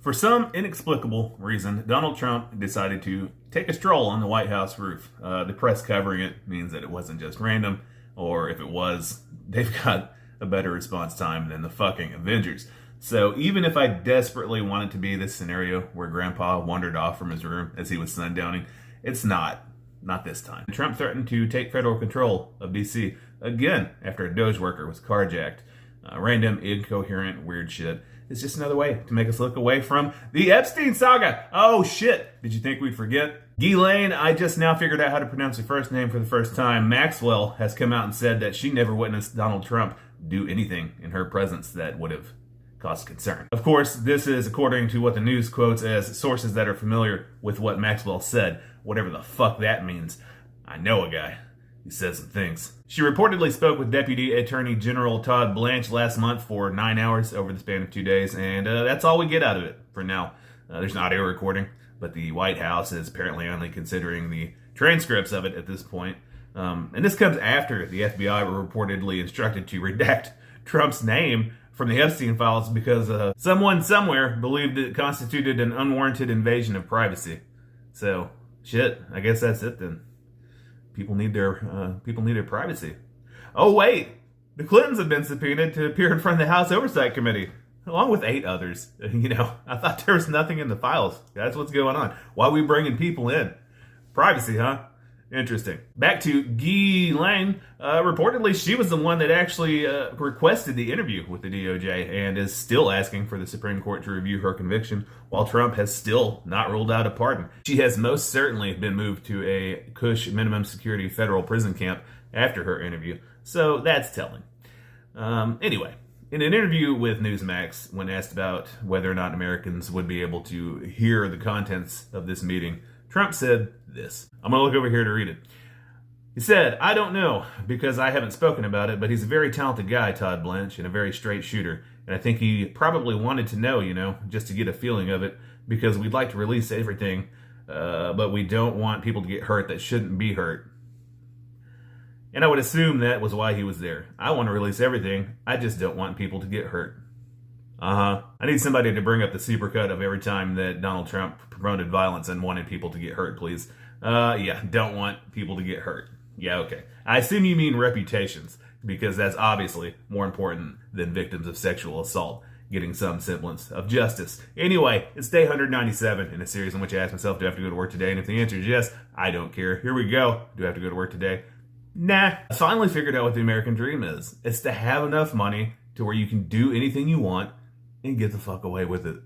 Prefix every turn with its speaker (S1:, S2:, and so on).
S1: For some inexplicable reason, Donald Trump decided to take a stroll on the White House roof. The press covering it means that it wasn't just random, or if it was, they've got a better response time than the fucking Avengers. So even if I desperately want it to be this scenario where Grandpa wandered off from his room as he was sundowning, it's not. Not this time. Trump threatened to take federal control of D.C. again after a Doge worker was carjacked. Random, incoherent, weird shit. It's just another way to make us look away from the Epstein saga. Oh shit, did you think we'd forget? Ghislaine, I just now figured out how to pronounce her first name for the first time. Maxwell has come out and said that she never witnessed Donald Trump do anything in her presence that would have caused concern. Of course, this is according to what the news quotes as sources that are familiar with what Maxwell said, whatever the fuck that means. I know a guy. He says some things. She reportedly spoke with Deputy Attorney General Todd Blanche last month for 9 hours over the span of 2 days, and that's all we get out of it for now. There's an audio recording, but the White House is apparently only considering the transcripts of it at this point. And this comes after the FBI were reportedly instructed to redact Trump's name from the Epstein files because someone somewhere believed it constituted an unwarranted invasion of privacy. So, shit, I guess that's it then. People need their privacy. Oh wait, the Clintons have been subpoenaed to appear in front of the House Oversight Committee, along with 8 others. I thought there was nothing in the files. That's what's going on. Why are we bringing people in? Privacy, huh? Interesting. Back to Ghislaine. Reportedly, she was the one that actually requested the interview with the DOJ and is still asking for the Supreme Court to review her conviction, while Trump has still not ruled out a pardon. She has most certainly been moved to a cush minimum security federal prison camp after her interview, so that's telling. Anyway, in an interview with Newsmax, when asked about whether or not Americans would be able to hear the contents of this meeting, Trump said this. I'm going to look over here to read it. He said, "I don't know, because I haven't spoken about it, but he's a very talented guy, Todd Blanche, and a very straight shooter. And I think he probably wanted to know, just to get a feeling of it, because we'd like to release everything, but we don't want people to get hurt that shouldn't be hurt. And I would assume that was why he was there. I want to release everything. I just don't want people to get hurt." I need somebody to bring up the supercut of every time that Donald Trump promoted violence and wanted people to get hurt, please. Yeah, don't want people to get hurt. Yeah, okay. I assume you mean reputations, because that's obviously more important than victims of sexual assault getting some semblance of justice. Anyway, it's day 197 in a series in which I ask myself, do I have to go to work today? And if the answer is yes, I don't care. Here we go. Do I have to go to work today? Nah. I finally figured out what the American dream is. It's to have enough money to where you can do anything you want and get the fuck away with it.